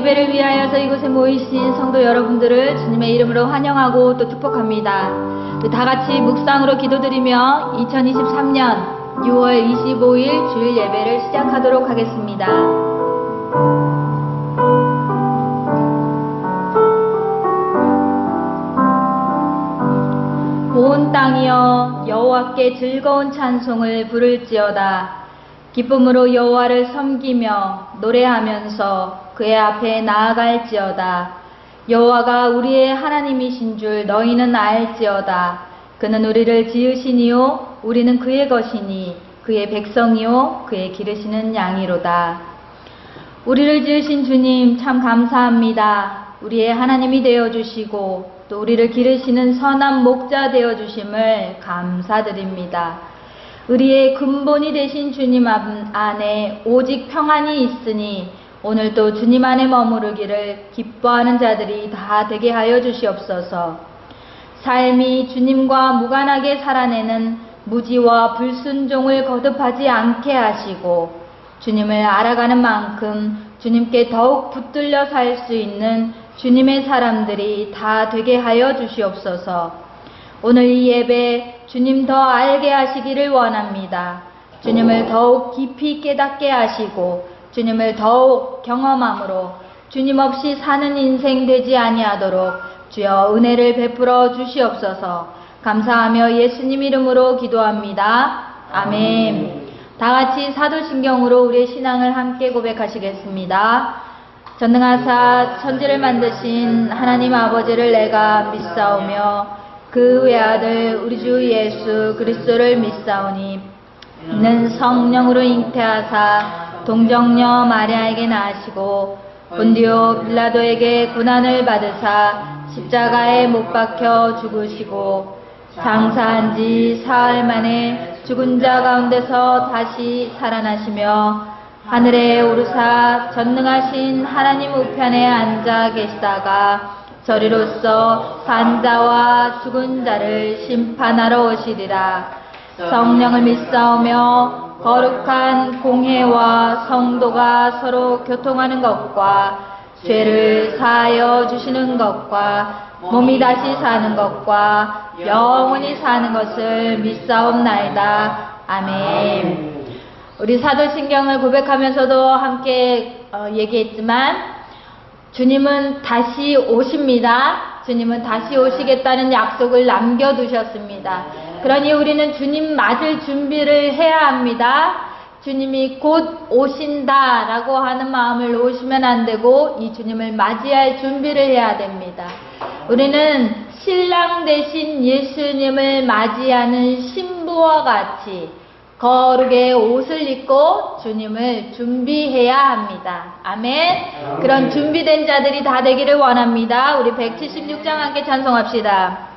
예배를 위하여서 이곳에 모이신 성도 여러분들을 주님의 이름으로 환영하고 또 축복합니다. 다 같이 묵상으로 기도드리며 2023년 6월 25일 주일 예배를 시작하도록 하겠습니다. 온 땅이여 여호와께 즐거운 찬송을 부를지어다. 기쁨으로 여호와를 섬기며 노래하면서 그의 앞에 나아갈지어다. 여호와가 우리의 하나님이신 줄 너희는 알지어다. 그는 우리를 지으시니요 우리는 그의 것이니 그의 백성이요 그의 기르시는 양이로다. 우리를 지으신 주님 참 감사합니다. 우리의 하나님이 되어주시고 또 우리를 기르시는 선한 목자 되어주심을 감사드립니다. 우리의 근본이 되신 주님 안에 오직 평안이 있으니 오늘도 주님 안에 머무르기를 기뻐하는 자들이 다 되게 하여 주시옵소서. 삶이 주님과 무관하게 살아내는 무지와 불순종을 거듭하지 않게 하시고 주님을 알아가는 만큼 주님께 더욱 붙들려 살 수 있는 주님의 사람들이 다 되게 하여 주시옵소서. 오늘 이 예배 주님 더 알게 하시기를 원합니다. 주님을 더욱 깊이 깨닫게 하시고 주님을 더욱 경험함으로 주님 없이 사는 인생 되지 아니하도록 주여 은혜를 베풀어 주시옵소서. 감사하며 예수님 이름으로 기도합니다. 아멘. 다 같이 사도신경으로 우리의 신앙을 함께 고백하시겠습니다. 전능하사 천지를 만드신 하나님 아버지를 내가 믿사오며 그 외아들 우리 주 예수 그리스도를 믿사오니 이는 성령으로 잉태하사 동정녀 마리아에게 나시고 본디오 빌라도에게 고난을 받으사 십자가에 못 박혀 죽으시고 장사한 지 사흘 만에 죽은 자 가운데서 다시 살아나시며 하늘에 오르사 전능하신 하나님 우편에 앉아 계시다가 저리로서 산자와 죽은 자를 심판하러 오시리라. 성령을 믿사오며 거룩한 공회와 성도가 서로 교통하는 것과 죄를 사하여 주시는 것과 몸이 다시 사는 것과 영원히 사는 것을 믿사옵나이다. 아멘. 우리 사도신경을 고백하면서도 함께 얘기했지만 주님은 다시 오십니다. 주님은 다시 오시겠다는 약속을 남겨두셨습니다. 그러니 우리는 주님 맞을 준비를 해야 합니다. 주님이 곧 오신다라고 하는 마음을 놓으시면 안 되고 이 주님을 맞이할 준비를 해야 됩니다. 우리는 신랑 되신 예수님을 맞이하는 신부와 같이 거룩의 옷을 입고 주님을 준비해야 합니다. 아멘. 그런 준비된 자들이 다 되기를 원합니다. 우리 176장 함께 찬송합시다.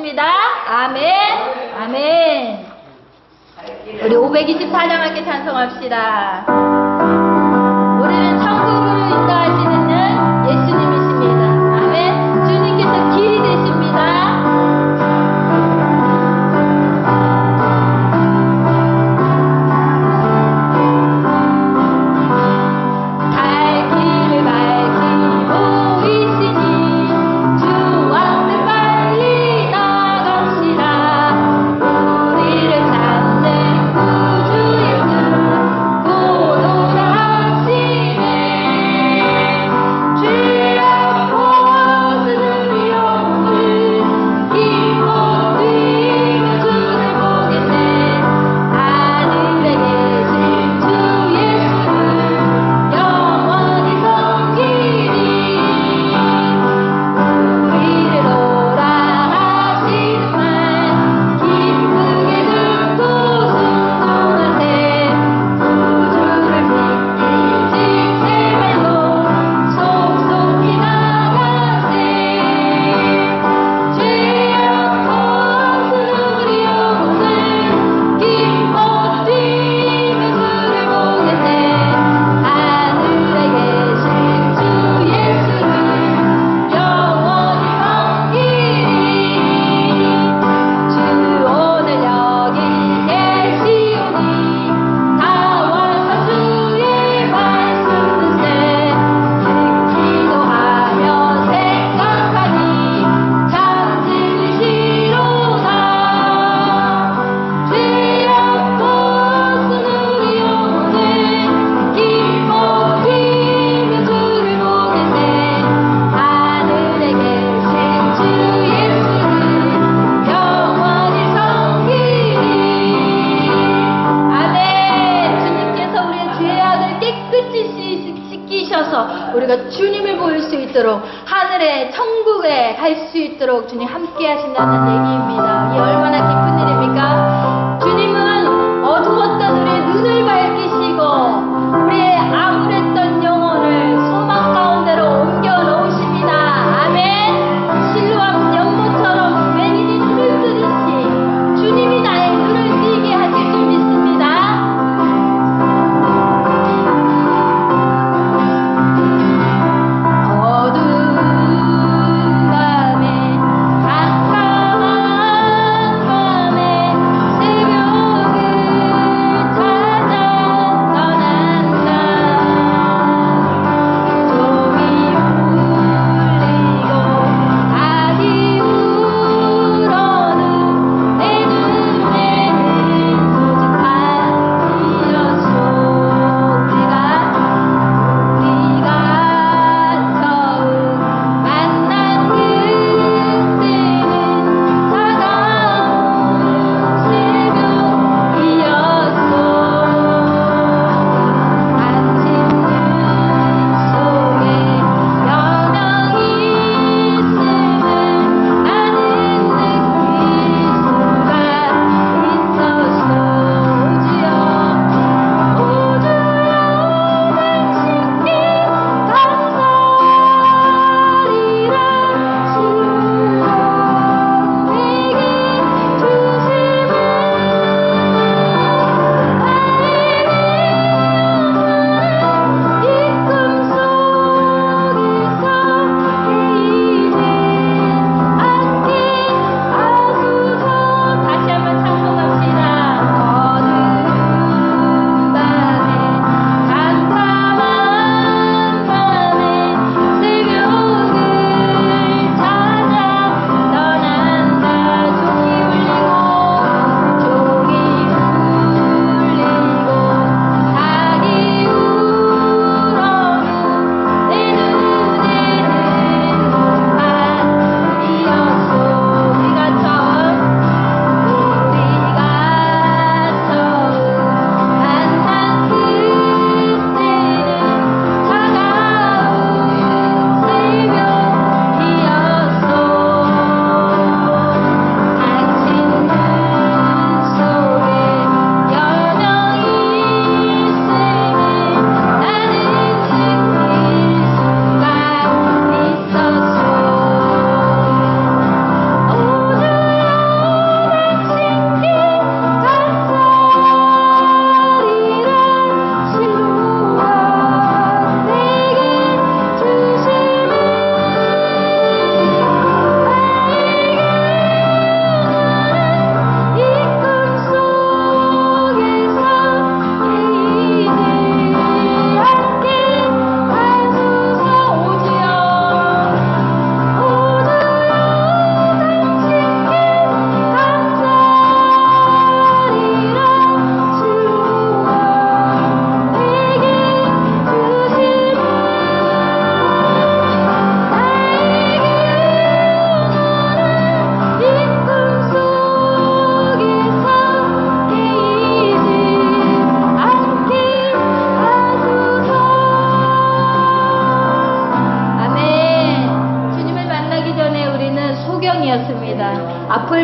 것입니다. 아멘. 아멘. 우리 524장 함께 찬송합시다. 우리는 천국으로 인도하시는 예수님이십니다. 아멘. 주님께서 길이 되십니다. 우리가 주님을 볼 수 있도록 하늘의 천국에 갈 수 있도록 주님 함께 하신다는 얘기입니다. 이 얼마나 기쁜 일입니까? 주님은 어두웠던 우리의 눈을 밝히시고 우리의 암울했던 영혼을 소망 가운데로 옮겨 놓으십니다. 아멘. 실로암 연못처럼 맹인이 눈을 뜨듯이 주님이 나의 눈을 뜨게 하실 줄 믿습니다. 어두운 밤에 깜깜한 밤에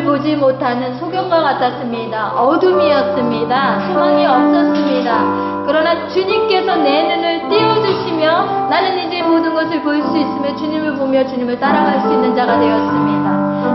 앞을 보지 못하는 소경과 같았습니다. 어둠이었습니다. 소망이 없었습니다. 그러나 주님께서 내 눈을 띄워주시며 나는 이제 모든 것을 볼 수 있으며 주님을 보며 주님을 따라갈 수 있는 자가 되었습니다.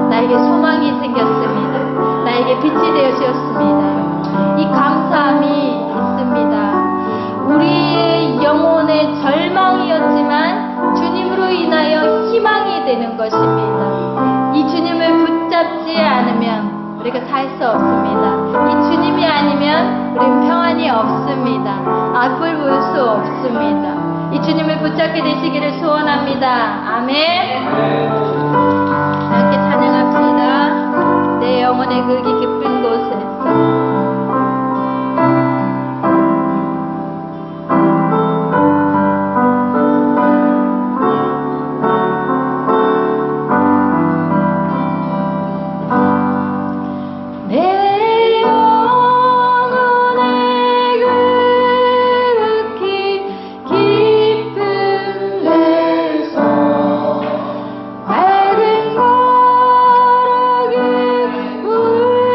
나에게 소망이 생겼습니다. 나에게 빛이 되어주셨습니다. 이 감사함이 있습니다. 우리의 영혼의 절망이었지만 주님으로 인하여 희망이 되는 것입니다. 이 주님을 붙잡지 않으면 우리가 살 수 없습니다. 이 주님이 아니면 우리는 평안이 없습니다. 앞을 볼 수 없습니다. 이 주님을 붙잡게 되시기를 소원합니다. 아멘. 함께 찬양합시다. 내 영혼의 그 깊은 곳에서 울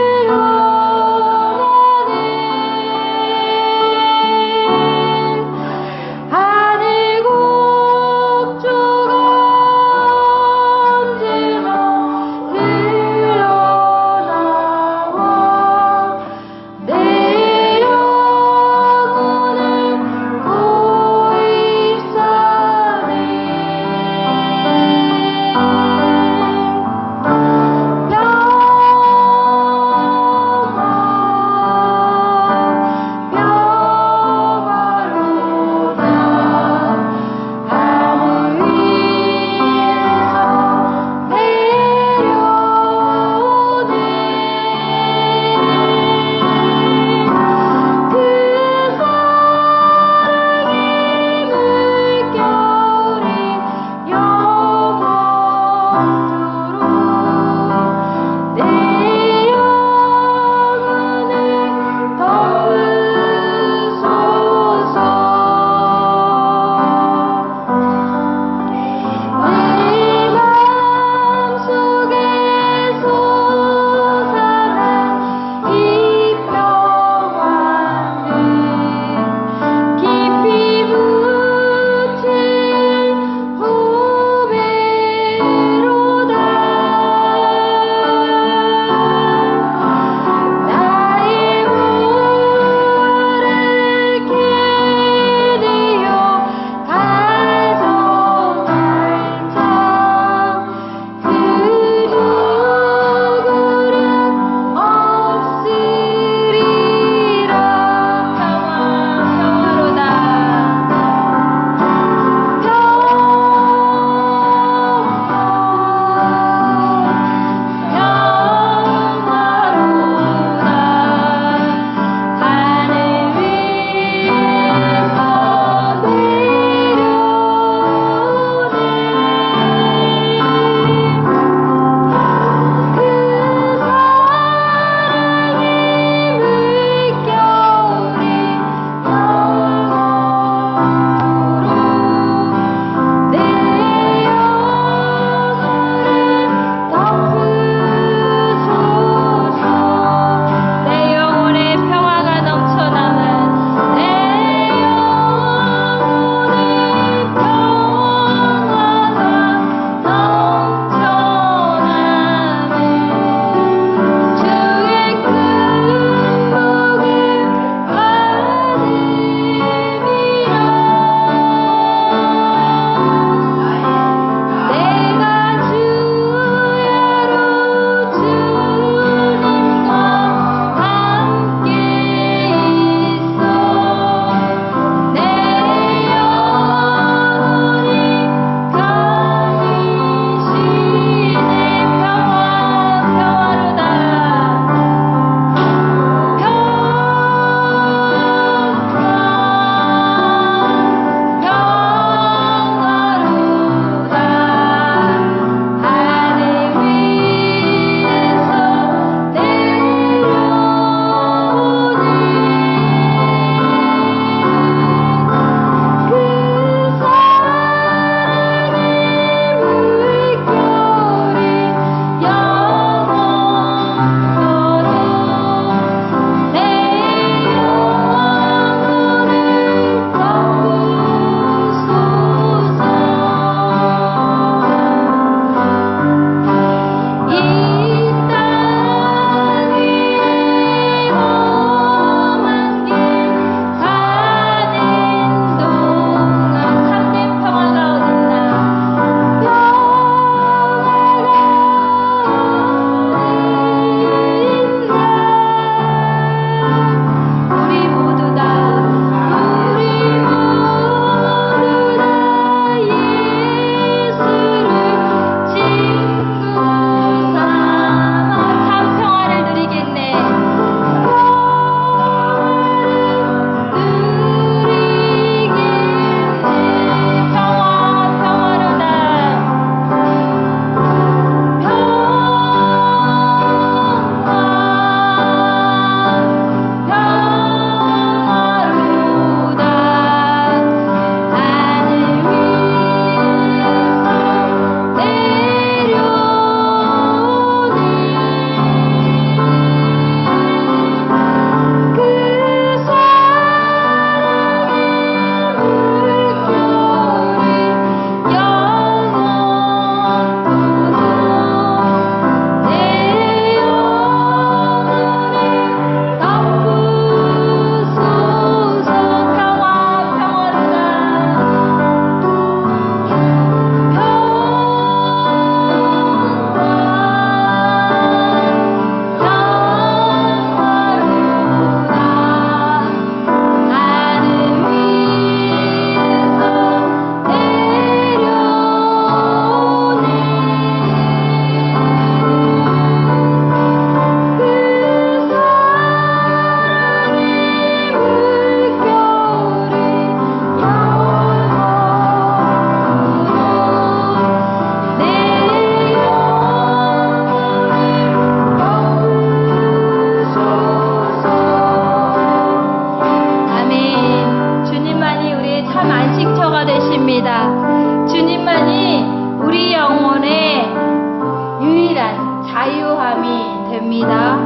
됩니다.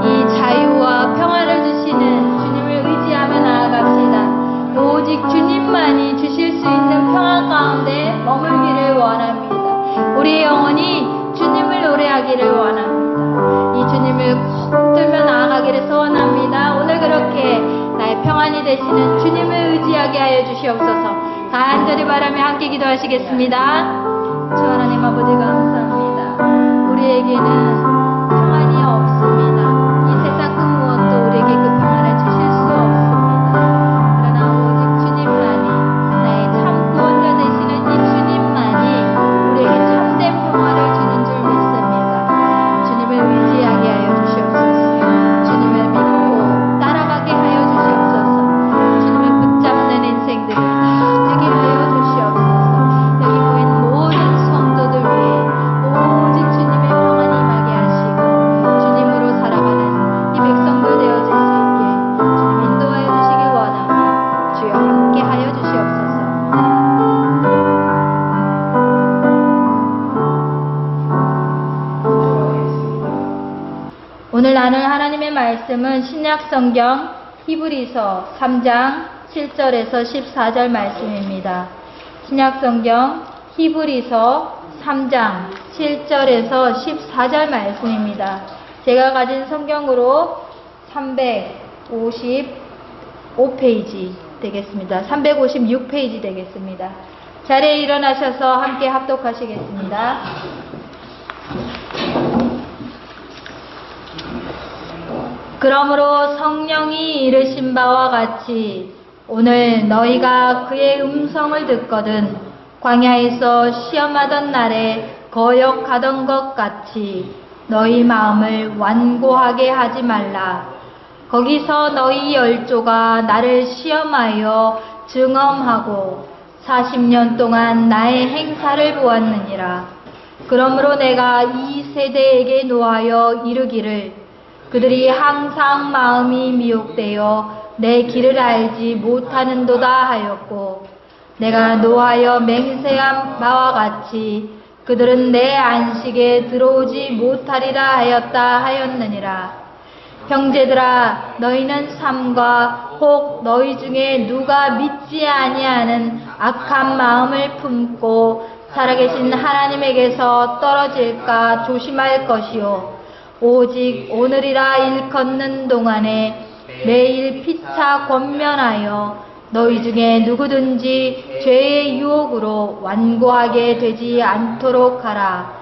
이 자유와 평안을 주시는 주님을 의지하며 나아갑시다. 오직 주님만이 주실 수 있는 평안 가운데 머물기를 원합니다. 우리의 영혼이 주님을 노래하기를 원합니다. 이 주님을 꼭 붙들며 나아가기를 소원합니다. 오늘 그렇게 나의 평안이 되시는 주님을 의지하게 하여 주시옵소서. 간절히 바라며 함께 기도하시겠습니다. 주 하나님 아버지 감사합니다. 우리에게는 평안이 없습니다. 이 세상 그 무엇도 우리에게 그 평안을 주실 수 없습니다. 그러나 오직 주님만이, 나의 참 구원자 되시는 이 주님만이 우리에게 참된 평화를 주는 줄 믿습니다. 주님을 의지하게 하여 주시옵소서. 주님을 믿고 따라가게 하여 주시옵소서. 주님을 붙잡는 인생들을 되게 하여 주시옵소서. 여기 모인 모든 성도들 위해 오직 주님의 평안이 임하게 하시고 주님으로 살아가는 이 백성들 되어질 수 있게 주님 인도하여 주시기 원하며 주여 함께 하여 주시옵소서. 오늘 나눌 하나님의 말씀은 신약성경 히브리서 3장 7절에서 14절 말씀입니다. 신약성경 히브리서 3장 7절에서 14절 말씀입니다. 제가 가진 성경으로 355페이지 되겠습니다. 356페이지 되겠습니다. 자리에 일어나셔서 함께 합독하시겠습니다. 그러므로 성령이 이르신 바와 같이 오늘 너희가 그의 음성을 듣거든 광야에서 시험하던 날에 거역하던 것 같이 너희 마음을 완고하게 하지 말라. 거기서 너희 열조가 나를 시험하여 증언하고 40년 동안 나의 행사를 보았느니라. 그러므로 내가 이 세대에게 노하여 이르기를 그들이 항상 마음이 미혹되어 내 길을 알지 못하는도다 하였고 내가 노하여 맹세한 바와 같이 그들은 내 안식에 들어오지 못하리라 하였다 하였느니라. 형제들아 너희는 삼가 혹 너희 중에 누가 믿지 아니하는 악한 마음을 품고 살아계신 하나님에게서 떨어질까 조심할 것이요 오직 오늘이라 일컫는 동안에 매일 피차 권면하여 너희 중에 누구든지 죄의 유혹으로 완고하게 되지 않도록 하라.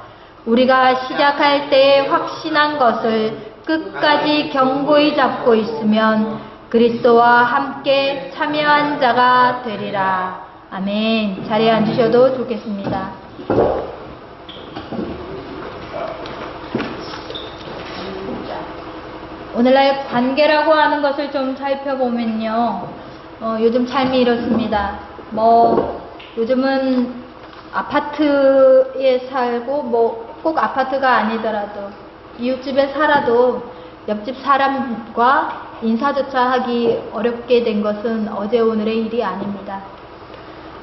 우리가 시작할 때에 확신한 것을 끝까지 견고히 잡고 있으면 그리스도와 함께 참여한 자가 되리라. 아멘. 자리에 앉으셔도 좋겠습니다. 오늘날 관계라고 하는 것을 좀 살펴보면요. 요즘 삶이 이렇습니다. 요즘은 아파트에 살고, 꼭 아파트가 아니더라도, 이웃집에 살아도 옆집 사람과 인사조차 하기 어렵게 된 것은 어제 오늘의 일이 아닙니다.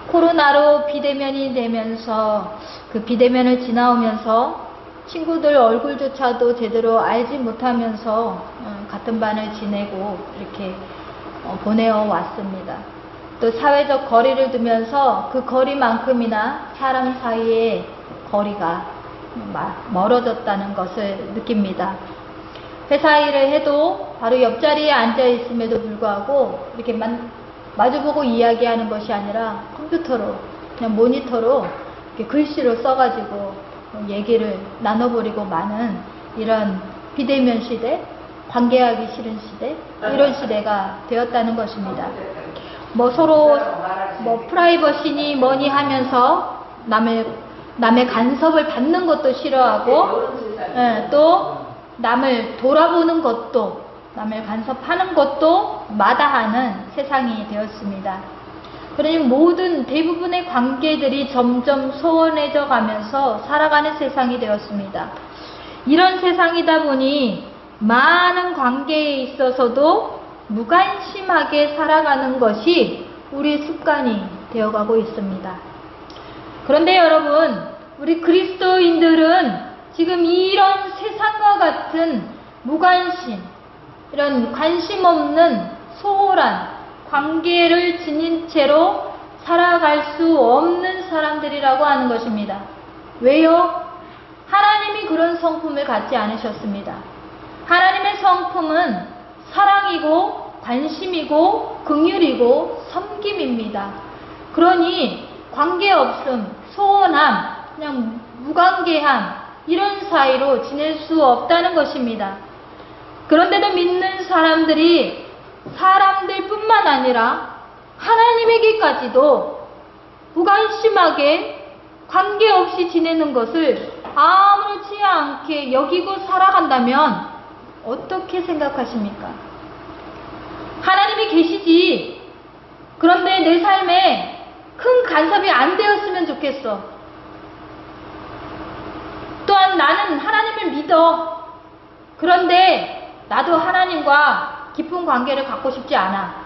코로나로 비대면이 되면서, 그 비대면을 지나오면서 친구들 얼굴조차도 제대로 알지 못하면서 같은 반을 지내고 이렇게 보내어 왔습니다. 또 사회적 거리를 두면서 그 거리만큼이나 사람 사이의 거리가 멀어졌다는 것을 느낍니다. 회사 일을 해도 바로 옆자리에 앉아 있음에도 불구하고 이렇게 마주보고 이야기하는 것이 아니라 컴퓨터로, 그냥 모니터로 이렇게 글씨로 써가지고 얘기를 나눠버리고 마는 이런 비대면 시대, 관계하기 싫은 시대, 이런 시대가 되었다는 것입니다. 서로 프라이버시니 뭐니 하면서 남의 간섭을 받는 것도 싫어하고, 또 남을 돌아보는 것도, 남을 간섭하는 것도 마다하는 세상이 되었습니다. 그러니 대부분의 관계들이 점점 소원해져 가면서 살아가는 세상이 되었습니다. 이런 세상이다 보니 많은 관계에 있어서도 무관심하게 살아가는 것이 우리의 습관이 되어가고 있습니다. 그런데 여러분, 우리 그리스도인들은 지금 이런 세상과 같은 무관심, 이런 관심 없는 소홀한 관계를 지닌 채로 살아갈 수 없는 사람들이라고 하는 것입니다. 왜요? 하나님이 그런 성품을 갖지 않으셨습니다. 하나님의 성품은 사랑이고 관심이고 긍휼이고 섬김입니다. 그러니 관계없음, 소원함, 그냥 무관계함 이런 사이로 지낼 수 없다는 것입니다. 그런데도 믿는 사람들이 사람들뿐만 아니라 하나님에게까지도 무관심하게 관계없이 지내는 것을 아무렇지 않게 여기고 살아간다면 어떻게 생각하십니까? 하나님이 계시지. 그런데 내 삶에 큰 간섭이 안 되었으면 좋겠어. 또한 나는 하나님을 믿어. 그런데 나도 하나님과 깊은 관계를 갖고 싶지 않아.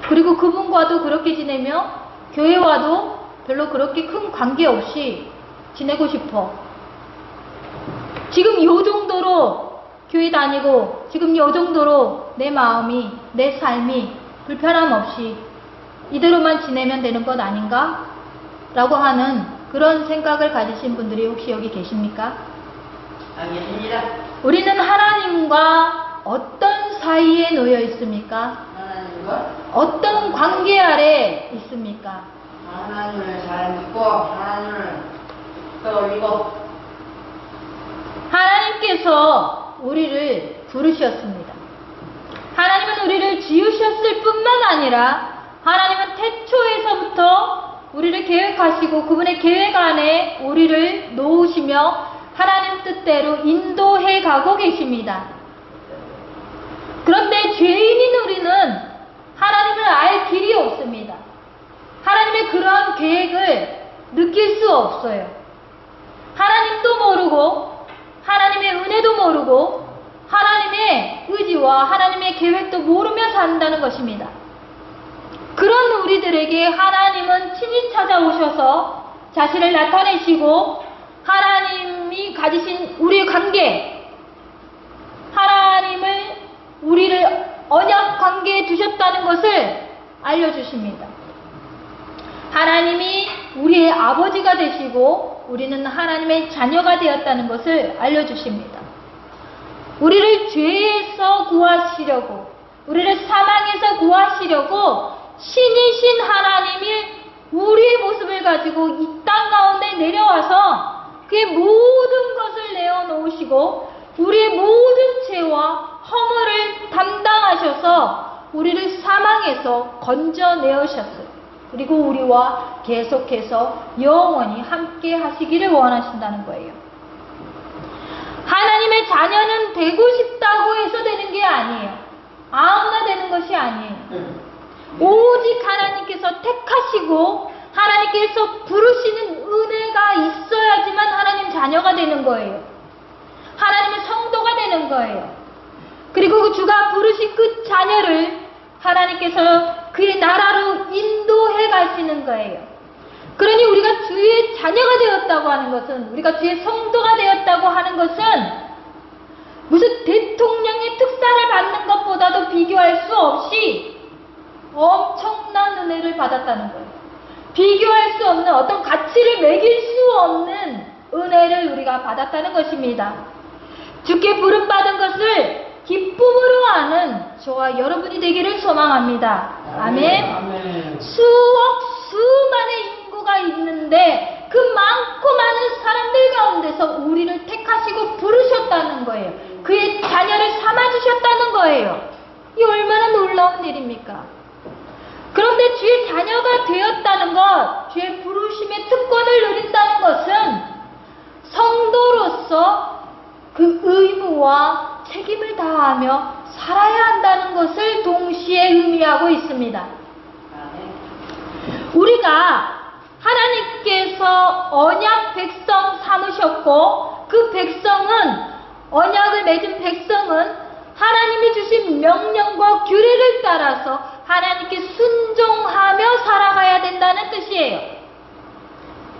그리고 그분과도 그렇게 지내며 교회와도 별로 그렇게 큰 관계 없이 지내고 싶어. 지금 요 정도로 교회 다니고 지금 요 정도로 내 마음이, 내 삶이 불편함 없이 이대로만 지내면 되는 것 아닌가? 라고 하는 그런 생각을 가지신 분들이 혹시 여기 계십니까? 알겠습니다. 우리는 하나님과 어떤 사이에 놓여 있습니까? 하나님과 어떤 관계 아래 있습니까? 하나님을 잘 믿고 하나님을 떠올리고 하나님께서 우리를 부르셨습니다. 하나님은 우리를 지으셨을 뿐만 아니라 하나님은 태초에서부터 우리를 계획하시고 그분의 계획 안에 우리를 놓으시며 하나님 뜻대로 인도해 가고 계십니다. 그런데 죄인인 우리는 하나님을 알 길이 없습니다. 하나님의 그러한 계획을 느낄 수 없어요. 하나님도 모르고 하나님의 은혜도 모르고 하나님의 의지와 하나님의 계획도 모르며 산다는 것입니다. 그런 우리들에게 하나님은 친히 찾아오셔서 자신을 나타내시고 하나님이 가지신 우리의 관계, 하나님을 우리를 언약 관계에 두셨다는 것을 알려주십니다. 하나님이 우리의 아버지가 되시고 우리는 하나님의 자녀가 되었다는 것을 알려주십니다. 우리를 죄에서 구하시려고, 우리를 사망에서 구하시려고 신이신 하나님이 우리의 모습을 가지고 이 땅 가운데 내려와서 그의 모든 것을 내어놓으시고 우리의 모든 죄와 허물을 담당하셔서 우리를 사망에서 건져내으셨어요. 그리고 우리와 계속해서 영원히 함께 하시기를 원하신다는 거예요. 하나님의 자녀는 되고 싶다고 해서 되는 게 아니에요. 아무나 되는 것이 아니에요. 오직 하나님께서 택하시고 하나님께서 부르시는 은혜가 있어야지만 하나님 자녀가 되는 거예요. 하나님의 성도가 되는 거예요. 그리고 그 주가 부르신 그 자녀를 하나님께서 그의 나라로 인도해 가시는 거예요. 그러니 우리가 주의 자녀가 되었다고 하는 것은, 우리가 주의 성도가 되었다고 하는 것은 무슨 대통령의 특사를 받는 것보다도 비교할 수 없이 엄청난 은혜를 받았다는 거예요. 비교할 수 없는 어떤 가치를 매길 수 없는 은혜를 우리가 받았다는 것입니다. 주께 부름받은 것을 기쁨으로 아는 저와 여러분이 되기를 소망합니다. 아멘. 수많은 인구가 있는데 그 많고 많은 사람들 가운데서 우리를 택하시고 부르셨다는 거예요. 그의 자녀를 삼아주셨다는 거예요. 이 얼마나 놀라운 일입니까? 그런데 주의 자녀가 되었다는 것, 주의 부르심의 특권을 누린다는 것은 성도로서 그 의무와 책임을 다하며 살아야 한다는 것을 동시에 의미하고 있습니다. 우리가 하나님께서 언약 백성 삼으셨고 그 백성은, 언약을 맺은 백성은 하나님이 주신 명령과 규례를 따라서 하나님께 순종하며 살아가야 된다는 뜻이에요.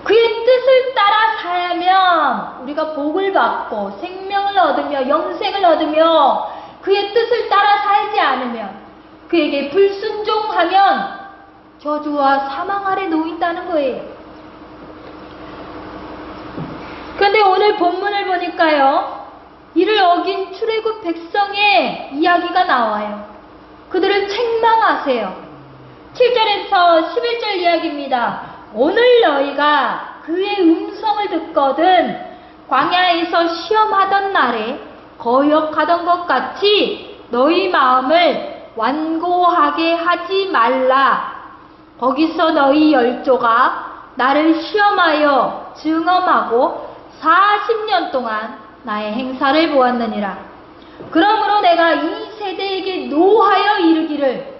그의 뜻을 따라 살면 우리가 복을 받고 생명을 얻으며 영생을 얻으며, 그의 뜻을 따라 살지 않으면, 그에게 불순종하면 저주와 사망 아래 놓인다는 거예요. 그런데 오늘 본문을 보니까요, 이를 어긴 출애굽 백성의 이야기가 나와요. 그들을 책망하세요. 7절에서 11절 이야기입니다. 오늘 너희가 그의 음성을 듣거든 광야에서 시험하던 날에 거역하던 것 같이 너희 마음을 완고하게 하지 말라. 거기서 너희 열조가 나를 시험하여 증험하고 40년 동안 나의 행사를 보았느니라. 그러므로 내가 이 세대에게 노하여 이르기를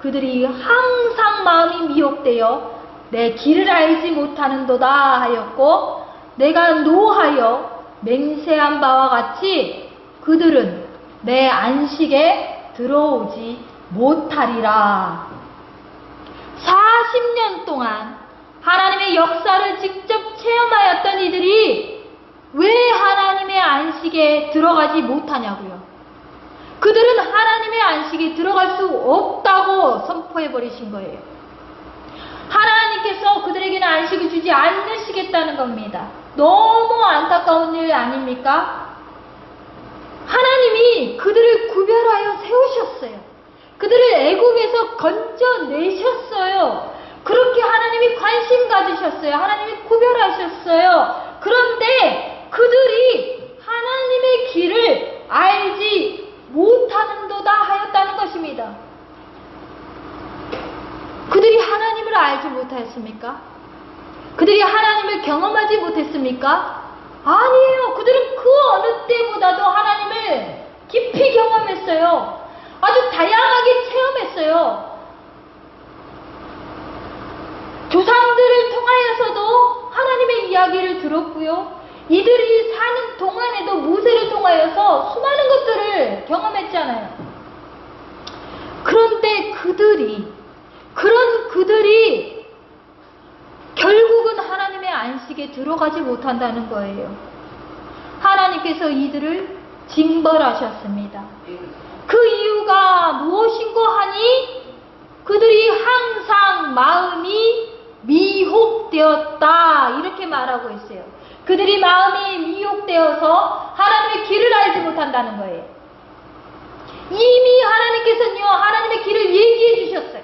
그들이 항상 마음이 미혹되어 내 길을 알지 못하는도다 하였고, 내가 노하여 맹세한 바와 같이 그들은 내 안식에 들어오지 못하리라. 40년 동안 하나님의 역사를 직접 체험하였던 이들이 왜 하나님의 안식에 들어가지 못하냐고요. 그들은 하나님의 안식에 들어갈 수 없다고 선포해버리신 거예요. 하나님께서 그들에게는 안식을 주지 않으시겠다는 겁니다. 너무 안타까운 일 아닙니까? 하나님이 그들을 구별하여 세우셨어요. 그들을 애국에서 건져내셨어요. 그렇게 하나님이 관심 가지셨어요. 하나님이 구별하셨어요. 그런데 그들이 하나님의 길을 알지 못하는도다 하였다는 것입니다. 그들이 하나님을 알지 못하였습니까? 그들이 하나님을 경험하지 못했습니까? 아니에요. 그들은 그 어느 때보다도 하나님을 깊이 경험했어요. 아주 다양하게 체험했어요. 조상들을 통하여서도 하나님의 이야기를 들었고요. 이들이 사는 동안에도 모세를 통하여서 수많은 것들을 경험했잖아요. 그런데 그들이 결국은 하나님의 안식에 들어가지 못한다는 거예요. 하나님께서 이들을 징벌하셨습니다. 그 이유가 무엇인고 하니 그들이 항상 마음이 미혹되었다 이렇게 말하고 있어요. 그들이 마음이 미혹되어서 하나님의 길을 알지 못한다는 거예요. 이미 하나님께서는요, 하나님의 길을 얘기해 주셨어요.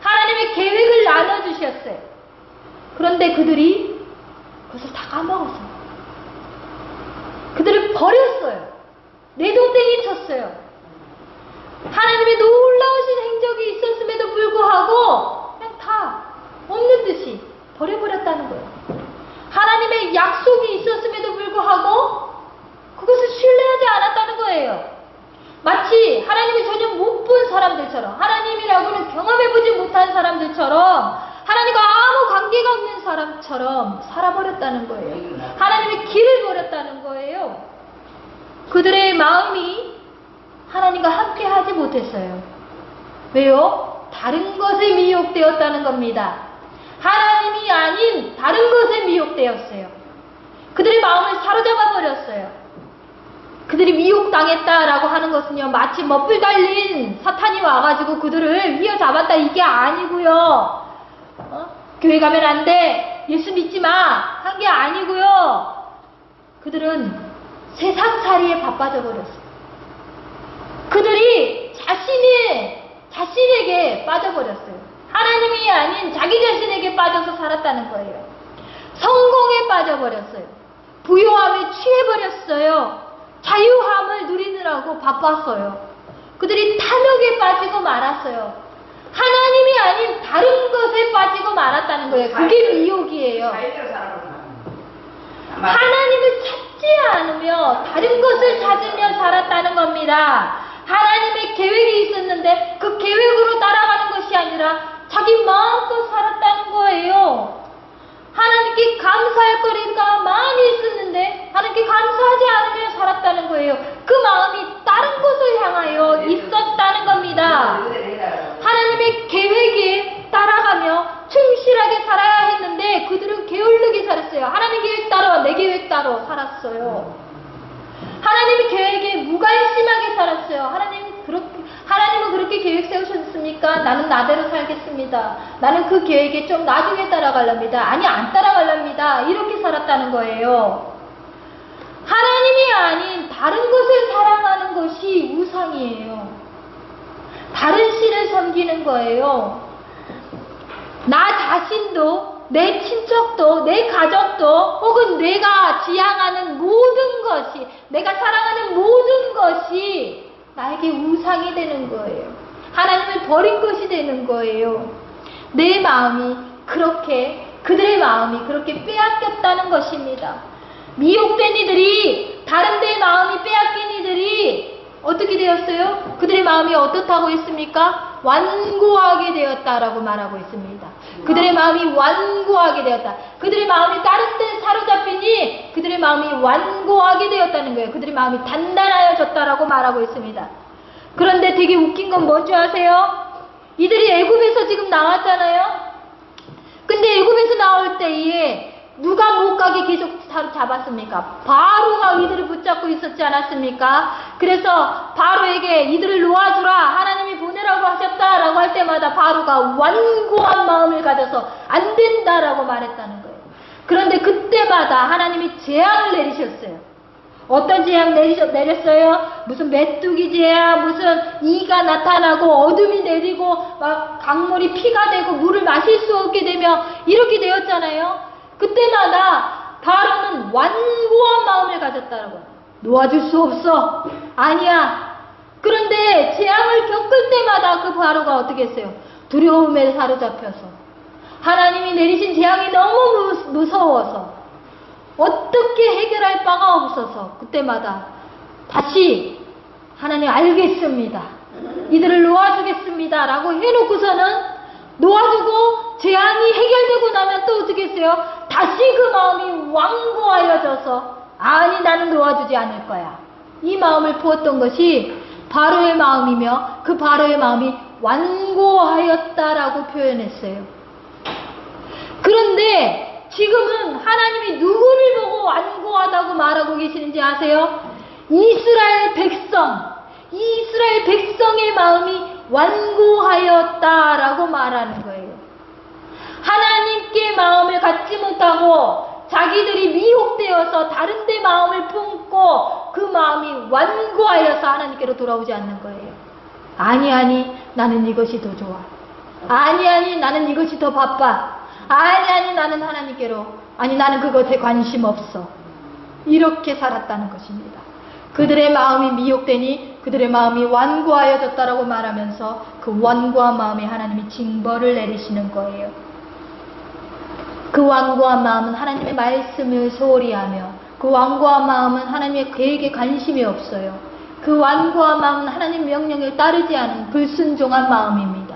하나님의 계획을 나눠주셨어요. 그런데 그들이 그것을 다 까먹었어요. 그들을 버렸어요. 내동댕이 쳤어요. 하나님의 놀라우신 행적이 있었음에도 불구하고 그냥 다 없는 듯이 버려버렸다는 거예요. 하나님의 약속이 있었음에도 불구하고 그것을 신뢰하지 않았다는 거예요. 마치 하나님을 전혀 못 본 사람들처럼, 하나님이라고는 경험해보지 못한 사람들처럼, 하나님과 아무 관계가 없는 사람처럼 살아버렸다는 거예요. 하나님의 길을 버렸다는 거예요. 그들의 마음이 하나님과 함께 하지 못했어요. 왜요? 다른 것에 미혹되었다는 겁니다. 하나님이 아닌 다른 것에 미혹되었어요. 그들의 마음을 사로잡아 버렸어요. 그들이 미혹당했다라고 하는 것은요, 마치 멋불 달린 사탄이 와가지고 그들을 휘어잡았다 이게 아니고요. 교회 가면 안 돼, 예수 믿지 마, 한 게 아니고요. 그들은 세상살이에 바빠져 버렸어요. 그들이 자신에게 빠져버렸어요. 하나님이 아닌 자기 자신에게 빠져서 살았다는 거예요. 성공에 빠져버렸어요. 부요함에 취해버렸어요. 자유함을 누리느라고 바빴어요. 그들이 탐욕에 빠지고 말았어요. 하나님이 아닌 다른 것에 빠지고 말았다는 거예요. 그게 미혹이에요. 하나님을 찾지 않으며 다른 것을 찾으며 살았다는 겁니다. 하나님의 계획이 있었는데 그 계획으로 따라가는 것이 아니라 자기 마음껏 살았다는 거예요. 하나님께 감사할 거리가 많이 있었는데 하나님께 감사하지 않으며 살았다는 거예요. 그 마음이 다른 곳을 향하여 있었다는 겁니다. 하나님의 계획에 따라가며 충실하게 살아야 했는데 그들은 게을리 자로 살았어요. 하나님의 계획에 무관심하게 살았어요. 하나님은 그렇게 계획 세우셨습니까? 나는 나대로 살겠습니다. 나는 그 계획에 좀 나중에 따라가랍니다. 아니, 안 따라가랍니다. 이렇게 살았다는 거예요. 하나님이 아닌 다른 것을 사랑하는 것이 우상이에요. 다른 신을 섬기는 거예요. 나 자신도, 내 친척도, 내 가족도, 혹은 내가 지향하는 모든 것이, 내가 사랑하는 모든 것이 나에게 우상이 되는 거예요. 하나님을 버린 것이 되는 거예요. 내 마음이 그렇게, 그들의 마음이 그렇게 빼앗겼다는 것입니다. 미혹된 이들이, 다른 데의 마음이 빼앗긴 이들이 어떻게 되었어요? 그들의 마음이 어떻다고 했습니까? 완고하게 되었다라고 말하고 있습니다. 그들의 마음이 완고하게 되었다. 그들의 마음이 다른 데 사로잡히니 그들의 마음이 완고하게 되었다는 거예요. 그들의 마음이 단단하여졌다라고 말하고 있습니다. 그런데 되게 웃긴 건 뭔지 아세요? 이들이 애굽에서 지금 나왔잖아요. 근데 애굽에서 나올 때에 누가 못 가게 계속 사로잡았습니까? 바로가 이들을 붙잡고 있었지 않았습니까? 그래서 바로에게 이들을 놓아주라, 하나님이 보내라고 하셨다라고 할 때마다 바로가 완고한 마음을 가져서 안 된다라고 말했다는 거예요. 그런데 그때마다 하나님이 재앙을 내리셨어요. 어떤 재앙 내렸어요? 무슨 메뚜기 재앙, 무슨 이가 나타나고 어둠이 내리고 막 강물이 피가 되고 물을 마실 수 없게 되며 이렇게 되었잖아요. 그때마다 바로는 완고한 마음을 가졌다라고. 놓아줄 수 없어. 아니야. 그런데 재앙을 겪을 때마다 그 바로가 어떻게 했어요? 두려움에 사로잡혀서 하나님이 내리신 재앙이 너무 무서워서 어떻게 해결할 바가 없어서 그때마다 다시 하나님 알겠습니다. 이들을 놓아주겠습니다. 라고 해놓고서는 놓아주고 재앙이 해결되고 나면 또 어떻게 했어요? 다시 그 마음이 완고하여져서 아니, 나는 놓아주지 않을 거야. 이 마음을 부었던 것이 바로의 마음이며 그 바로의 마음이 완고하였다라고 표현했어요. 그런데 지금은 하나님이 누구를 보고 완고하다고 말하고 계시는지 아세요? 이스라엘 백성의 마음이 완고하였다라고 말하는 거예요. 하나님께 마음을 갖지 못하고 자기들이 미혹되어서 다른 데 마음을 품고 그 마음이 완고하여서 하나님께로 돌아오지 않는 거예요. 아니, 나는 이것이 더 좋아. 아니, 나는 이것이 더 바빠. 아니, 나는 하나님께로, 나는 그것에 관심 없어. 이렇게 살았다는 것입니다. 그들의 마음이 미혹되니 그들의 마음이 완고하여졌다라고 말하면서 그 완고한 마음에 하나님이 징벌을 내리시는 거예요. 그 완고한 마음은 하나님의 말씀을 소홀히 하며 그 완고한 마음은 하나님의 계획에 관심이 없어요. 그 완고한 마음은 하나님의 명령을 따르지 않은 불순종한 마음입니다.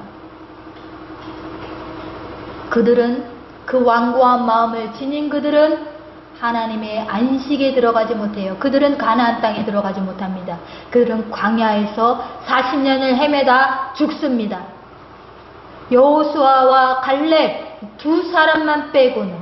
그 완고한 마음을 지닌 그들은 하나님의 안식에 들어가지 못해요. 그들은 가나안 땅에 들어가지 못합니다. 그들은 광야에서 40년을 헤매다 죽습니다. 여호수아와 갈렙 두 사람만 빼고는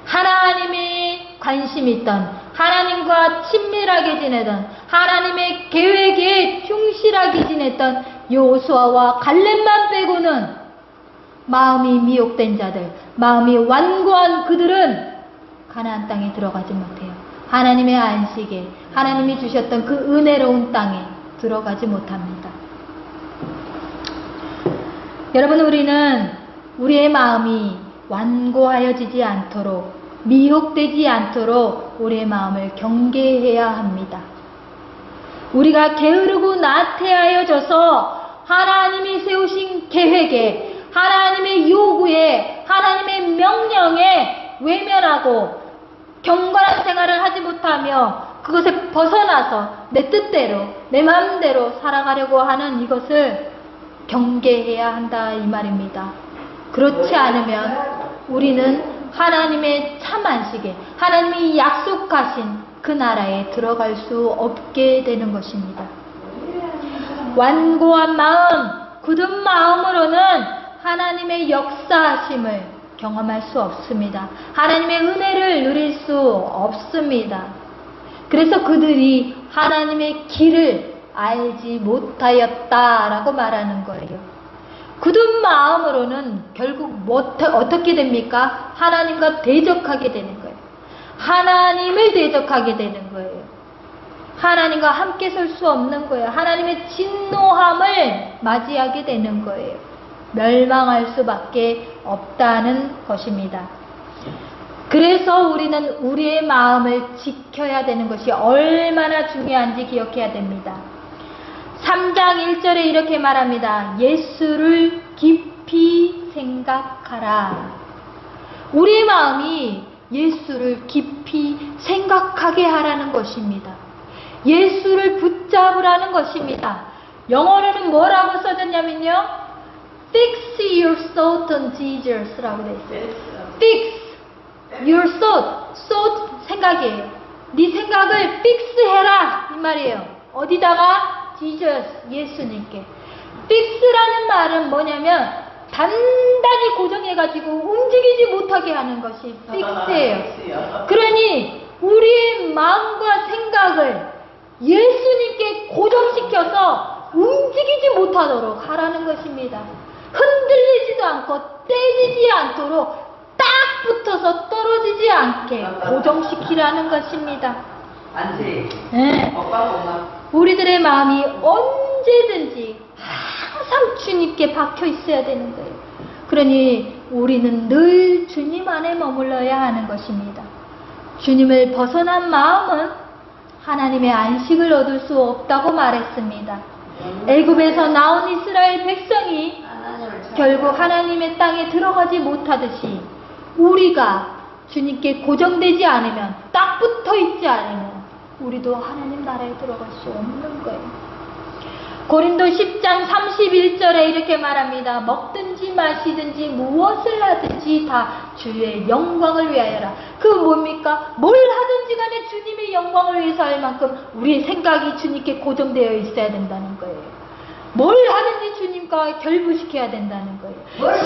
하나님의 관심이 있던, 하나님과 친밀하게 지내던, 하나님의 계획에 충실하게 지냈던 여호수아와 갈렙만 빼고는 마음이 미혹된 자들, 마음이 완고한 그들은 가나안 땅에 들어가지 못해요. 하나님의 안식에, 하나님이 주셨던 그 은혜로운 땅에 들어가지 못합니다. 여러분, 우리는 우리의 마음이 완고하여지지 않도록, 미혹되지 않도록 우리의 마음을 경계해야 합니다. 우리가 게으르고 나태하여져서 하나님이 세우신 계획에, 하나님의 요구에, 하나님의 명령에 외면하고 경건한 생활을 하지 못하며 그것에 벗어나서 내 뜻대로, 내 마음대로 살아가려고 하는 이것을 경계해야 한다, 이 말입니다. 그렇지 않으면 우리는 하나님의 참 안식에, 하나님이 약속하신 그 나라에 들어갈 수 없게 되는 것입니다. 완고한 마음, 굳은 마음으로는 하나님의 역사하심을 경험할 수 없습니다. 하나님의 은혜를 누릴 수 없습니다. 그래서 그들이 하나님의 길을 알지 못하였다라고 말하는 거예요. 굳은 마음으로는 결국 어떻게 됩니까? 하나님과 대적하게 되는 거예요. 하나님을 대적하게 되는 거예요. 하나님과 함께 설 수 없는 거예요. 하나님의 진노함을 맞이하게 되는 거예요. 멸망할 수밖에 없다는 것입니다. 그래서 우리는 우리의 마음을 지켜야 되는 것이 얼마나 중요한지 기억해야 됩니다. 3장 1절에 이렇게 말합니다. 예수를 깊이 생각하라. 우리의 마음이 예수를 깊이 생각하게 하라는 것입니다. 예수를 붙잡으라는 것입니다. 영어로는 뭐라고 써졌냐면요, Fix your thought on Jesus라고 되어 있어요. Fix your thought, 생각이에요. 네 생각을 fix 해라 이 말이에요. 어디다가? Jesus, 예수님께. fix라는 말은 뭐냐면 단단히 고정해가지고 움직이지 못하게 하는 것이 fix예요. 그러니 우리의 마음과 생각을 예수님께 고정시켜서 움직이지 못하도록 하라는 것입니다. 흔들리지도 않고 떼지지 않도록 딱 붙어서 떨어지지 않게 고정시키라는 것입니다. 안지. 네. 엄마. 우리들의 마음이 언제든지 항상 주님께 박혀 있어야 되는 거예요. 그러니 우리는 늘 주님 안에 머물러야 하는 것입니다. 주님을 벗어난 마음은 하나님의 안식을 얻을 수 없다고 말했습니다. 애굽에서 나온 이스라엘 백성이 결국 하나님의 땅에 들어가지 못하듯이 우리가 주님께 고정되지 않으면, 딱 붙어 있지 않으면 우리도 하나님 나라에 들어갈 수 없는 거예요. 고린도 10장 31절에 이렇게 말합니다. 먹든지 마시든지 무엇을 하든지 다 주의 영광을 위하여라. 그 뭡니까? 뭘 하든지 간에 주님의 영광을 위해서 할 만큼 우리의 생각이 주님께 고정되어 있어야 된다는 거예요. 뭘 하든지 주님과 결부시켜야 된다는 거예요.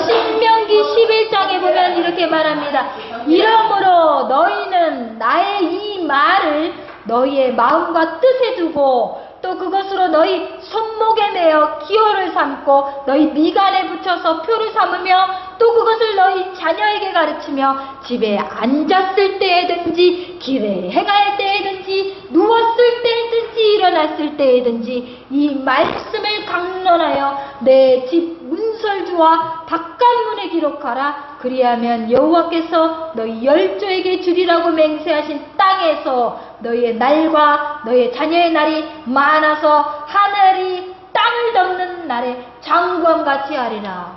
신명기 11장에 보면 이렇게 말합니다. 이러므로 너희는 나의 이 말을 너희의 마음과 뜻에 두고 또 그것으로 너희 손목에 매어 기호를 삼고 너희 미간에 붙여서 표를 삼으며 또 그것을 너희 자녀에게 가르치며 집에 앉았을 때에든지 길에 행할 때에든지 누웠을 때에든지 일어났을 때에든지 이 말씀을 강론하여 내 집 문설주와 바깥문에 기록하라. 그리하면 여호와께서 너희 열조에게 주리라고 맹세하신 땅에서 너희의 날과 너희의 자녀의 날이 많아서 하늘이 땅을 덮는 날에 장관같이 하리라.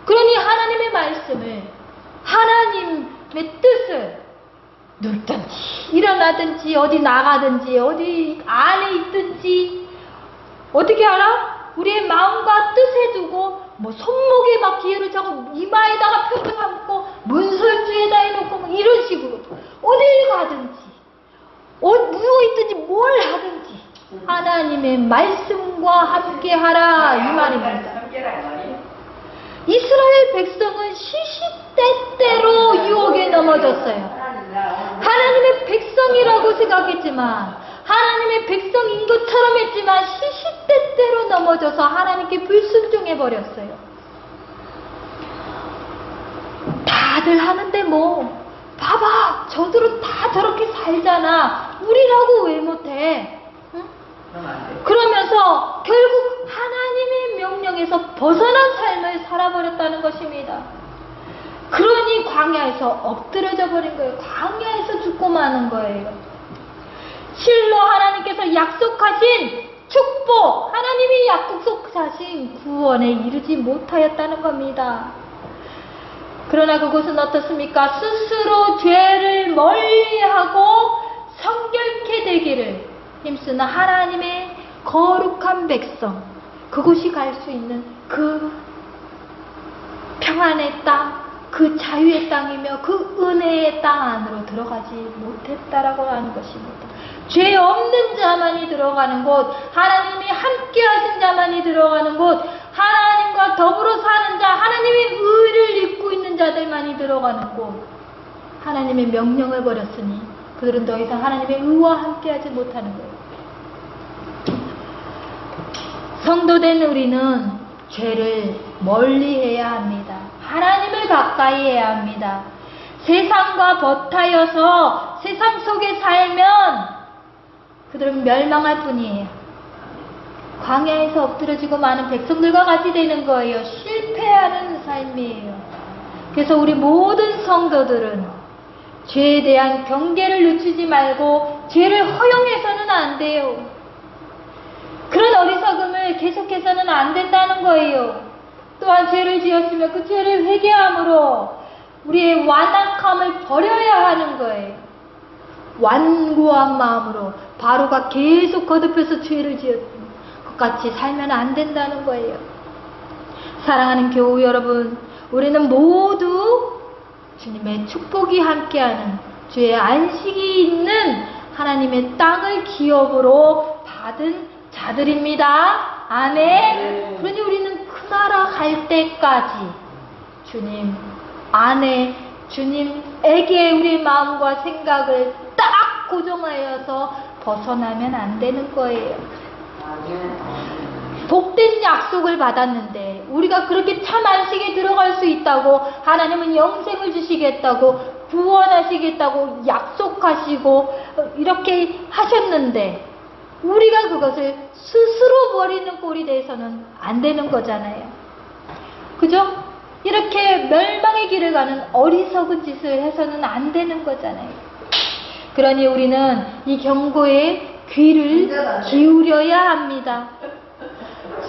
그러니 하나님의 말씀을, 하나님의 뜻을 눕든지 일어나든지 어디 나가든지 어디 안에 있든지 어떻게 하라? 우리의 마음과 뜻에 두고 뭐 손목에 막 기회를 잡고 이마에다가 표를 삼고 문설주에다 해놓고 뭐 이런 식으로 어딜 가든지 누워있든지 뭘 하든지 하나님의 말씀과 함께 하라 이 말입니다. 이스라엘 백성은 시시때때로 유혹에 넘어졌어요. 하나님의 백성이라고 생각했지만, 하나님의 백성인 것처럼 했지만 시시때때로 넘어져서 하나님께 불순종해버렸어요. 다들 하는데 뭐 봐봐, 저들은 다 저렇게 살잖아, 우리라고 왜 못해? 응? 그러면서 결국 하나님의 명령에서 벗어난 삶을 살아버렸다는 것입니다. 그러니 광야에서 엎드려져 버린 거예요. 광야에서 죽고 마는 거예요. 실로 하나님께서 약속하신 축복, 하나님이 약속하신 구원에 이르지 못하였다는 겁니다. 그러나 그곳은 어떻습니까? 스스로 죄를 멀리하고 성결케 되기를 힘쓰는 하나님의 거룩한 백성, 그곳이 갈 수 있는 그 평안의 땅, 그 자유의 땅이며 그 은혜의 땅 안으로 들어가지 못했다라고 하는 것입니다. 죄 없는 자만이 들어가는 곳, 하나님이 함께 하신 자만이 들어가는 곳, 하나님과 더불어 사는 자, 하나님의 의를 입고 있는 자들만이 들어가는 곳. 하나님의 명령을 버렸으니 그들은 더 이상 하나님의 의와 함께하지 못하는 거예요. 성도된 우리는 죄를 멀리해야 합니다. 하나님을 가까이 해야 합니다. 세상과 버타여서 세상 속에 살면 그들은 멸망할 뿐이에요. 광야에서 엎드려지고 많은 백성들과 같이 되는 거예요. 실패하는 삶이에요. 그래서 우리 모든 성도들은 죄에 대한 경계를 늦추지 말고 죄를 허용해서는 안 돼요. 그런 어리석음을 계속해서는 안 된다는 거예요. 또한 죄를 지었으면 그 죄를 회개함으로 우리의 완악함을 버려야 하는 거예요. 완고한 마음으로 바로가 계속 거듭해서 죄를 지었으니 그같이 살면 안 된다는 거예요. 사랑하는 교우 여러분, 우리는 모두 주님의 축복이 함께하는 주의 안식이 있는 하나님의 땅을 기업으로 받은 자들입니다. 아멘. 그러니 우리는 그 나라 갈 때까지 주님 안에 주님에게 우리의 마음과 생각을 딱 고정하여서 벗어나면 안 되는 거예요. 복된 약속을 받았는데 우리가 그렇게 참 안식에 들어갈 수 있다고, 하나님은 영생을 주시겠다고, 구원하시겠다고 약속하시고 이렇게 하셨는데 우리가 그것을 스스로 버리는 꼴이 돼서는 안 되는 거잖아요. 그죠? 이렇게 멸망의 길을 가는 어리석은 짓을 해서는 안 되는 거잖아요. 그러니 우리는 이 경고에 귀를 기울여야 합니다.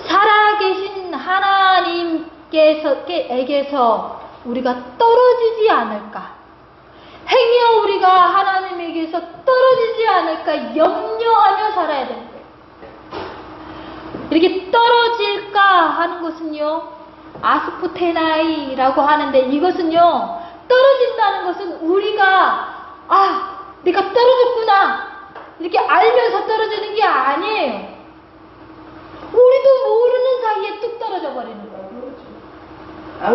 살아계신 하나님께서에게서 우리가 떨어지지 않을까, 행여 우리가 하나님에게서 떨어지지 않을까 염려하며 살아야 되는 거예요. 이렇게 떨어질까 하는 것은요, 아스포테나이라고 하는데, 이것은요, 떨어진다는 것은 우리가 내가 떨어졌구나 이렇게 알면서 떨어지는 게 아니에요. 우리도 모르는 사이에 뚝 떨어져 버리는 거예요.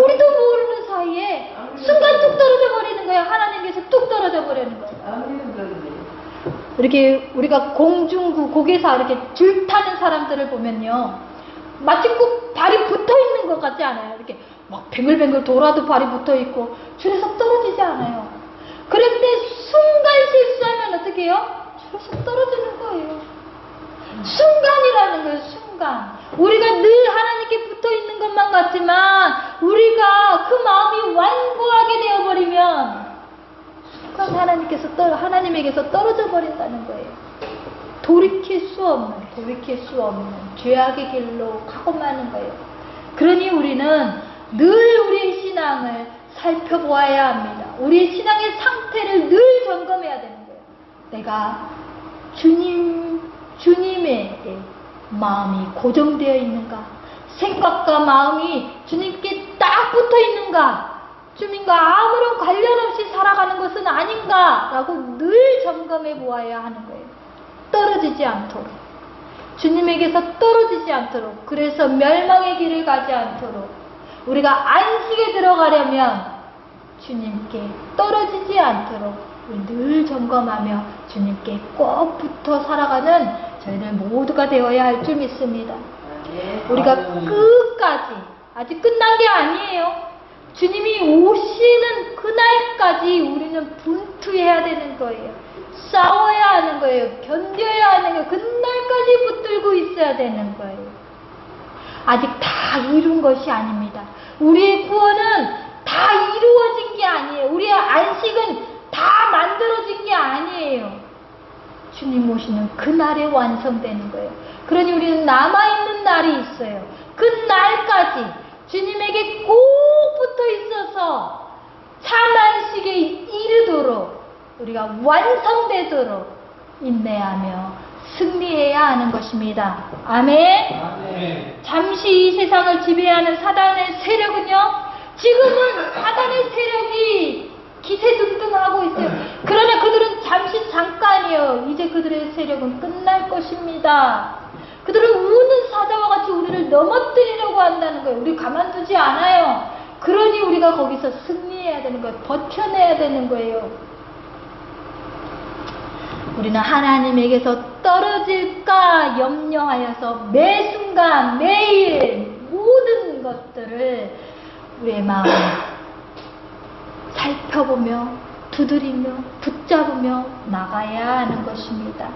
우리도 모르는 사이에 순간 뚝 떨어져 버리는 거예요. 하나님께서 뚝 떨어져 버리는 거예요. 이렇게 우리가 공중국에서 이렇게 줄 타는 사람들을 보면요, 마치 꼭 발이 붙어 있는 것 같지 않아요? 이렇게 막 뱅글뱅글 돌아도 발이 붙어 있고 줄에서 떨어지지 않아요. 그런데 순간 실수하면 어떻게 해요? 줄에서 떨어지는 거예요. 순간이라는 거예요. 순간. 우리가 늘 하나님께 붙어 있는 것만 같지만 우리가 그 마음이 완고하게 되어버리면 순간 하나님에게서 떨어져 버린다는 거예요. 돌이킬 수 없는 죄악의 길로 가고 마는 거예요. 그러니 우리는 늘 우리의 신앙을 살펴보아야 합니다. 우리의 신앙의 상태를 늘 점검해야 되는 거예요. 내가 주님의 마음이 고정되어 있는가? 생각과 마음이 주님께 딱 붙어 있는가? 주님과 아무런 관련 없이 살아가는 것은 아닌가? 라고 늘 점검해 보아야 하는 거예요. 떨어지지 않도록. 주님에게서 떨어지지 않도록. 그래서 멸망의 길을 가지 않도록. 우리가 안식에 들어가려면 주님께 떨어지지 않도록 늘 점검하며 주님께 꼭 붙어 살아가는 저희들 모두가 되어야 할 줄 믿습니다. 우리가 끝까지, 아직 끝난 게 아니에요. 주님이 오시는 그날까지 우리는 분투해야 되는 거예요. 싸워야 하는 거예요. 견뎌야 하는 거예요. 그날까지 붙들고 있어야 되는 거예요. 아직 다 이룬 것이 아닙니다. 우리의 구원은 다 이루어진 게 아니에요. 우리의 안식은 다 만들어진 게 아니에요. 주님 오시는 그날에 완성되는 거예요. 그러니 우리는 남아있는 날이 있어요. 그 날까지 주님에게 꼭 붙어 있어서 참 안식에 이르도록, 우리가 완성되도록 인내하며 승리해야 하는 것입니다. 아멘. 잠시 이 세상을 지배하는 사단의 세력은요, 지금은 사단의 세력이 기세등등하고 있어요. 그러나 그들은 잠깐이에요. 이제 그들의 세력은 끝날 것입니다. 그들은 우는 사자와 같이 우리를 넘어뜨리려고 한다는 거예요. 우리 가만두지 않아요. 그러니 우리가 거기서 승리해야 되는 거예요. 버텨내야 되는 거예요. 우리는 하나님에게서 떨어질까 염려하여서 매 순간 매일 모든 것들을 우리의 마음에 살펴보며 두드리며 붙잡으며 나가야 하는 것입니다.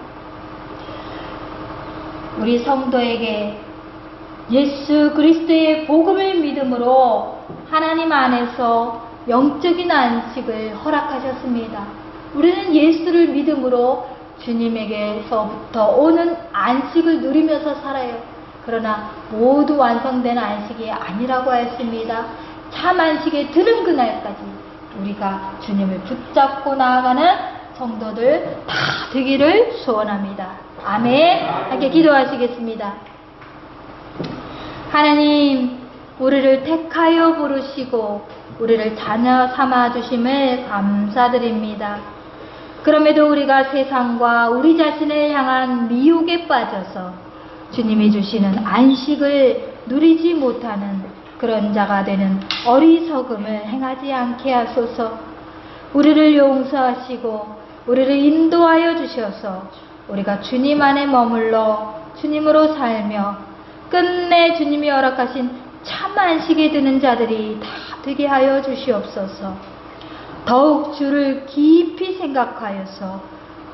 우리 성도에게 예수 그리스도의 복음을 믿음으로 하나님 안에서 영적인 안식을 허락하셨습니다. 우리는 예수를 믿음으로 주님에게서부터 오는 안식을 누리면서 살아요. 그러나 모두 완성된 안식이 아니라고 했습니다. 참 안식에 드는 그날까지 우리가 주님을 붙잡고 나아가는 성도들 다 되기를 소원합니다. 아멘. 함께 기도하시겠습니다. 하나님, 우리를 택하여 부르시고 우리를 자녀 삼아 주심을 감사드립니다. 그럼에도 우리가 세상과 우리 자신을 향한 미혹에 빠져서 주님이 주시는 안식을 누리지 못하는 그런 자가 되는 어리석음을 행하지 않게 하소서. 우리를 용서하시고 우리를 인도하여 주셔서 우리가 주님 안에 머물러 주님으로 살며 끝내 주님이 허락하신 참 안식에 드는 자들이 다 되게 하여 주시옵소서. 더욱 주를 깊이 생각하여서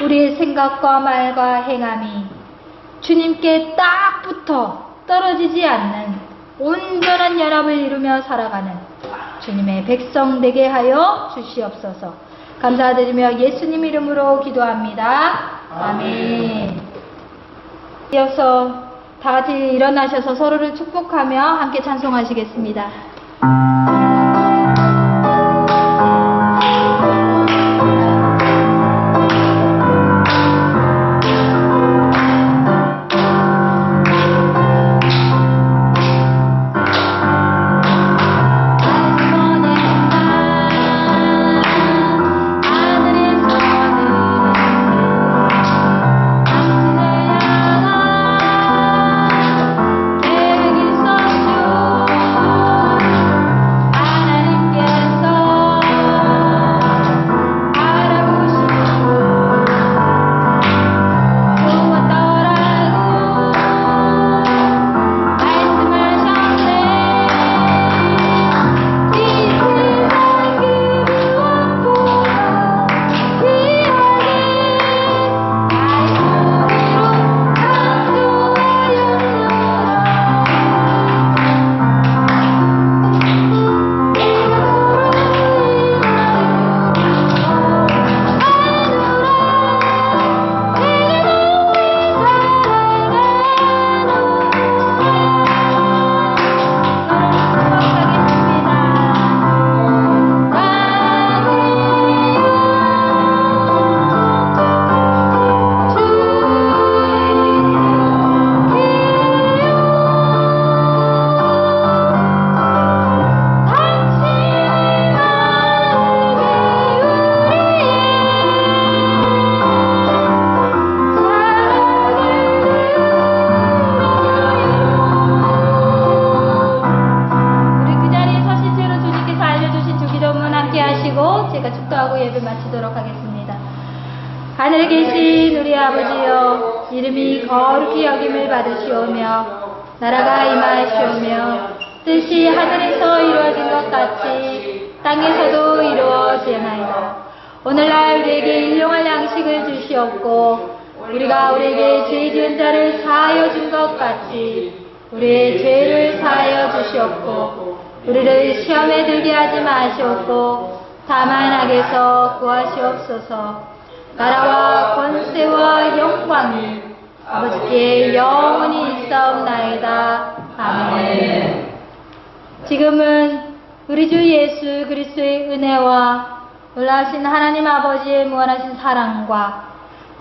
우리의 생각과 말과 행함이 주님께 딱 붙어 떨어지지 않는 온전한 연합을 이루며 살아가는 주님의 백성 되게 하여 주시옵소서. 감사드리며 예수님 이름으로 기도합니다. 아멘. 이어서 다 같이 일어나셔서 서로를 축복하며 함께 찬송하시겠습니다. 하늘에 계신 우리 아버지여, 이름이 거룩히 여김을 받으시오며 나라가 임하시오며 뜻이 하늘에서 이루어진 것 같이 땅에서도 이루어지나이다. 오늘날 우리에게 일용할 양식을 주시옵고 우리가 우리에게 죄 지은 자를 사하여 준 것 같이 우리의 죄를 사하여 주시옵고 우리를 시험에 들게 하지 마시옵고 다만 악에서 구하시옵소서. 나라와 권세와 영광이 아버지께 영원히 있사옵나이다. 아멘. 지금은 우리 주 예수 그리스도의 은혜와 놀라신 하나님 아버지의 무한하신 사랑과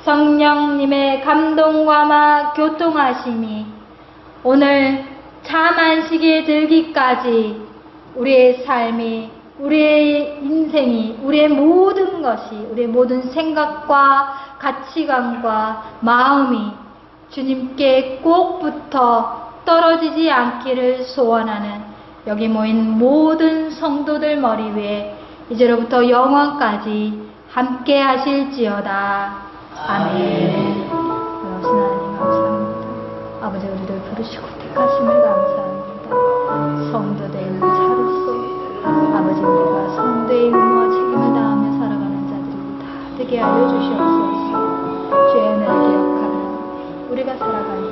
성령님의 감동과 교통하심이 오늘 참 안식에 들기까지 우리의 삶이, 우리의 인생이, 우리의 모든 것이, 우리의 모든 생각과 가치관과 마음이 주님께 꼭 붙어 떨어지지 않기를 소원하는 여기 모인 모든 성도들 머리 위에 이제로부터 영원까지 함께 하실지어다. 아멘. 여러분 하나님 감사합니다. 아버지 우리를 부르시고 택하심을 감사합니다. 성도된 자로서 아버지 우리가 성도의 의무와 책임을 다하며 살아가는 자들이 다 되게 하여 주시옵소서. 죄인을 기억하며 우리가 살아갈